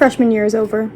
Freshman year is over.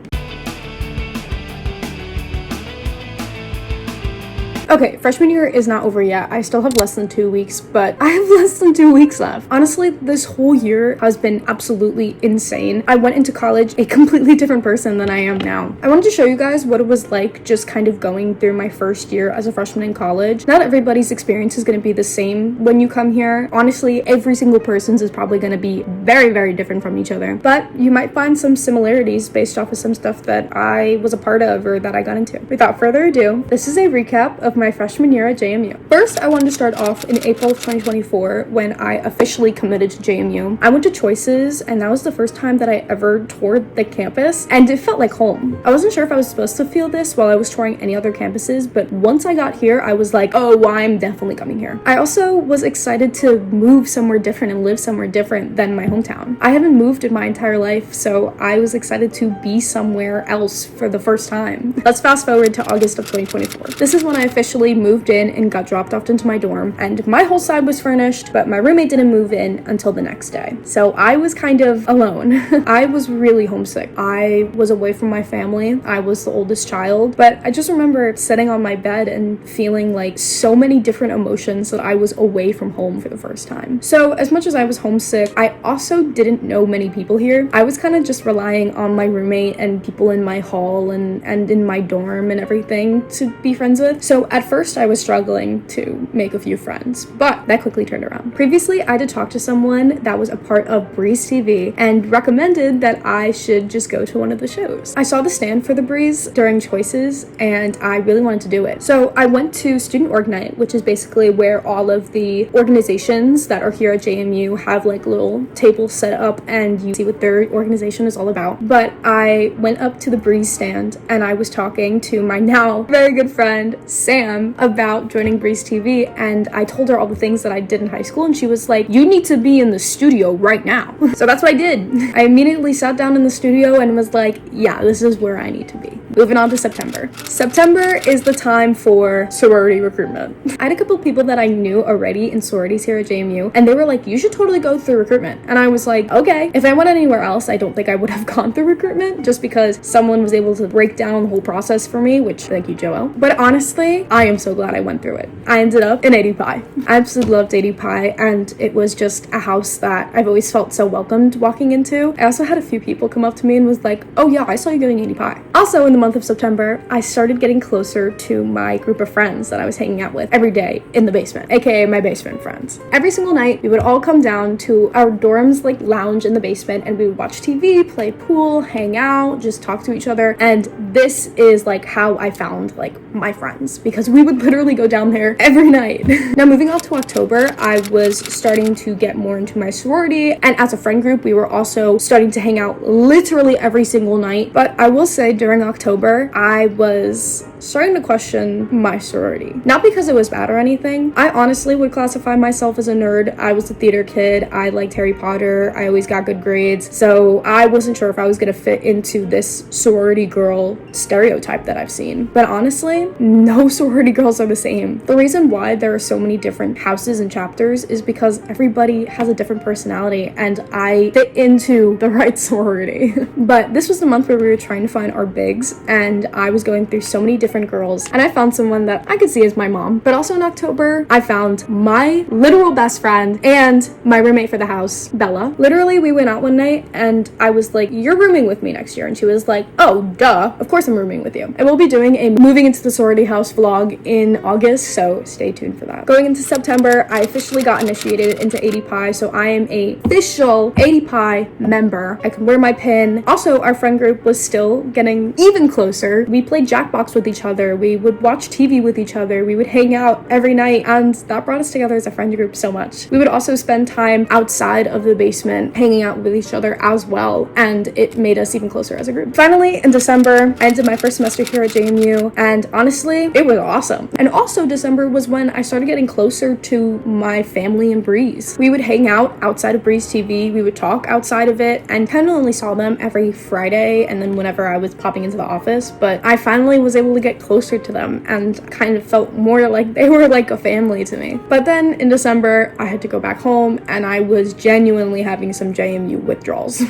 Okay, freshman year is not over yet. I still have less than 2 weeks, but I have less than 2 weeks left. Honestly, this whole year has been absolutely insane. I went into college a completely different person than I am now. I wanted to show you guys what it was like just kind of going through my first year as a freshman in college. Not everybody's experience is going to be the same when you come here. Honestly, every single person's is probably going to be very, very different from each other, but you might find some similarities based off of some stuff that I was a part of or that I got into. Without further ado, this is a recap of my freshman year at JMU. First, I wanted to start off in April of 2024 when I officially committed to JMU. I went to Choices, and that was the first time that I ever toured the campus, and it felt like home. I wasn't sure if I was supposed to feel this while I was touring any other campuses, but once I got here, I was like, oh, I'm definitely coming here. I also was excited to move somewhere different and live somewhere different than my hometown. I haven't moved in my entire life, so I was excited to be somewhere else for the first time. Let's fast forward to August of 2024. This is when I officially moved in and got dropped off into my dorm, and my whole side was furnished, but my roommate didn't move in until the next day. So I was kind of alone. I was really homesick. I was away from my family. I was the oldest child, but I just remember sitting on my bed and feeling like so many different emotions that I was away from home for the first time. So as much as I was homesick, I also didn't know many people here. I was kind of just relying on my roommate and people in my hall and in my dorm and everything to be friends with. So at first I was struggling to make a few friends, but that quickly turned around. Previously, I did talk to someone that was a part of Breeze TV and recommended that I should just go to one of the shows. I saw the stand for the Breeze during Choices and I really wanted to do it. So I went to Student Org Night, which is basically where all of the organizations that are here at JMU have like little tables set up and you see what their organization is all about. But I went up to the Breeze stand and I was talking to my now very good friend, Sam, about joining Breeze TV, and I told her all the things that I did in high school, and she was like, you need to be in the studio right now. So that's what I did. I immediately sat down in the studio and was like, yeah, this is where I need to be. Moving on to September. September is the time for sorority recruitment. I had a couple people that I knew already in sororities here at JMU, and they were like, you should totally go through recruitment. And I was like, okay. If I went anywhere else, I don't think I would have gone through recruitment just because someone was able to break down the whole process for me, which thank you, Joelle. But honestly, I am so glad I went through it. I ended up in AD Pi. I absolutely loved AD Pi, and it was just a house that I've always felt so welcomed walking into. I also had a few people come up to me and was like, oh yeah, I saw you getting AD Pi. Also in the month of September, I started getting closer to my group of friends that I was hanging out with every day in the basement, aka my basement friends. Every single night, we would all come down to our dorms like lounge in the basement and we would watch TV, play pool, hang out, just talk to each other. And this is like how I found like my friends, because we would literally go down there every night. Now moving on to October, I was starting to get more into my sorority, and as a friend group, we were also starting to hang out literally every single night. But I will say during October, I was starting to question my sorority. Not because it was bad or anything. I honestly would classify myself as a nerd. I was a theater kid. I liked Harry Potter. I always got good grades. So I wasn't sure if I was gonna fit into this sorority girl stereotype that I've seen. But honestly, no sorority girls are the same. The reason why there are so many different houses and chapters is because everybody has a different personality, and I fit into the right sorority. But this was the month where we were trying to find our bigs, and I was going through so many different girls, and I found someone that I could see as my mom. But also in October, I found my literal best friend and my roommate for the house, Bella. Literally, we went out one night and I was like, you're rooming with me next year. And she was like, oh, duh, of course I'm rooming with you. And we'll be doing a moving into the sorority house vlog in August, so stay tuned for that. Going into September, I officially got initiated into AD Pi, so I am a official AD Pi member. I can wear my pin. Also, our friend group was still getting even closer. We played Jackbox with each other. We would watch TV with each other. We would hang out every night, and that brought us together as a friend group so much. We would also spend time outside of the basement hanging out with each other as well, and it made us even closer as a group. Finally, in December, I ended my first semester here at JMU, and honestly, it was awesome. And also December was when I started getting closer to my family in Breeze. We would hang out outside of Breeze TV, we would talk outside of it, and kind of only saw them every Friday and then whenever I was popping into the office. But I finally was able to get closer to them and kind of felt more like they were like a family to me. But then in December, I had to go back home and I was genuinely having some JMU withdrawals.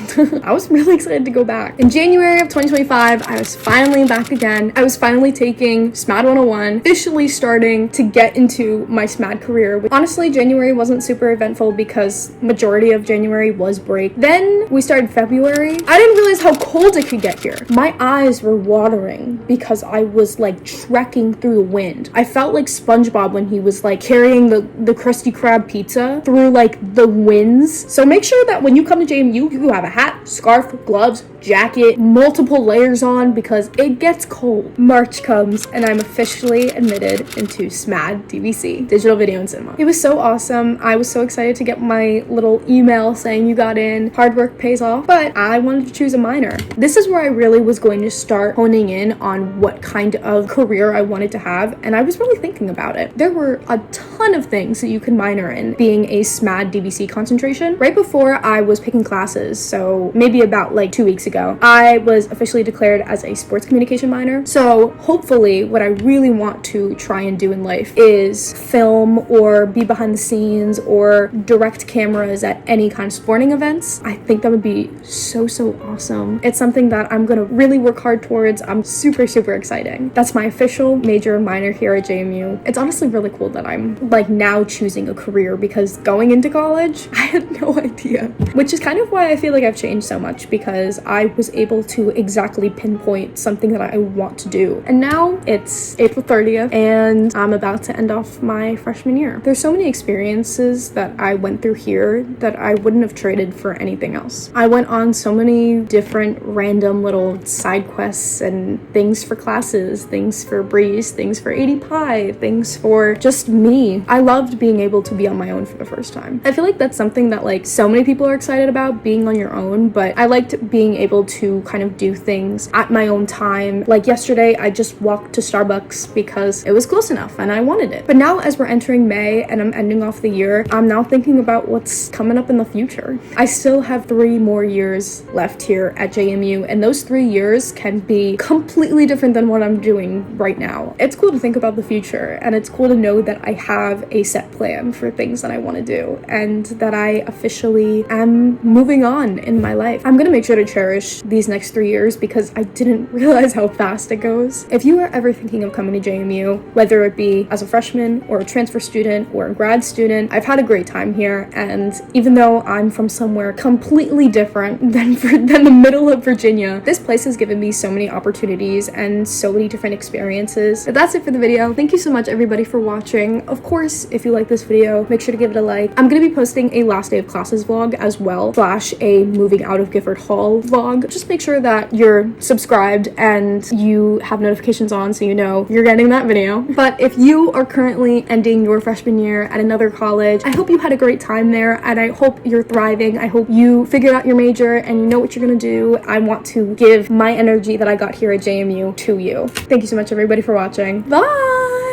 I was really excited to go back. In January of 2025, I was finally back again. I was finally taking SMAD 101, officially starting to get into my SMAD career. Honestly, January wasn't super eventful because majority of January was break. Then we started February. I didn't realize how cold it could get here. My eyes were watering because I was like trekking through the wind. I felt like SpongeBob when he was like carrying the Krusty Krab pizza through like the winds. So make sure that when you come to JMU, you have a hat, scarf, gloves, jacket, multiple layers on because it gets cold. March comes and I'm officially admitted into SMAD DVC, Digital Video and Cinema. It was so awesome. I was so excited to get my little email saying you got in. Hard work pays off, but I wanted to choose a minor. This is where I really was going to start honing in on what kind of career I wanted to have, and I was really thinking about it. There were a ton of things that you could minor in being a SMAD DVC concentration. Right before I was picking classes, so maybe about like 2 weeks ago, I was officially declared as a sports communication minor. So hopefully what I really want to try and do in life is film or be behind the scenes or direct cameras at any kind of sporting events. I think that would be so awesome. It's something that I'm gonna really work hard towards. I'm super exciting. That's my official major minor here at JMU. It's honestly really cool that I'm like now choosing a career because going into college, I had no idea. Which is kind of why I feel like I've changed so much because I was able to exactly pinpoint something that I want to do. And now it's April 30th and I'm about to end off my freshman year. There's so many experiences that I went through here that I wouldn't have traded for anything else. I went on so many different random little side quests and things for classes, things for Breeze, things for 80 Pi, things for just me. I loved being able to be on my own for the first time. I feel like that's something that like so many people are excited about, being on your own, but I liked being able to kind of do things at my own time. Like yesterday, I just walked to Starbucks because it was close enough and I wanted it. But now as we're entering May and I'm ending off the year, I'm now thinking about what's coming up in the future. I still have 3 more years left here at JMU, and those 3 years can be completely different than what I'm doing right now. It's cool to think about the future, and it's cool to know that I have a set plan for things that I want to do, and that I officially am moving on in my life. I'm gonna make sure to cherish these next 3 years because I didn't realize how fast it goes. If you are ever thinking of coming to JMU, whether it be as a freshman or a transfer student or a grad student, I've had a great time here, and even though I'm from somewhere completely different than the middle of Virginia, this place has given me so many opportunities and so many different experiences. But that's it for the video. Thank you so much everybody for watching. Of course, if you like this video, make sure to give it a like. I'm gonna be posting a last day of classes vlog as well, / a moving out of Gifford Hall vlog. Just make sure that you're subscribed and you have notifications on so you know you're getting that video. But if you are currently ending your freshman year at another college, I hope you had a great time there and I hope you're thriving. I hope you figured out your major and you know what you're gonna do. I want to give my energy that I got here at JMU to you. Thank you so much everybody for watching. Bye!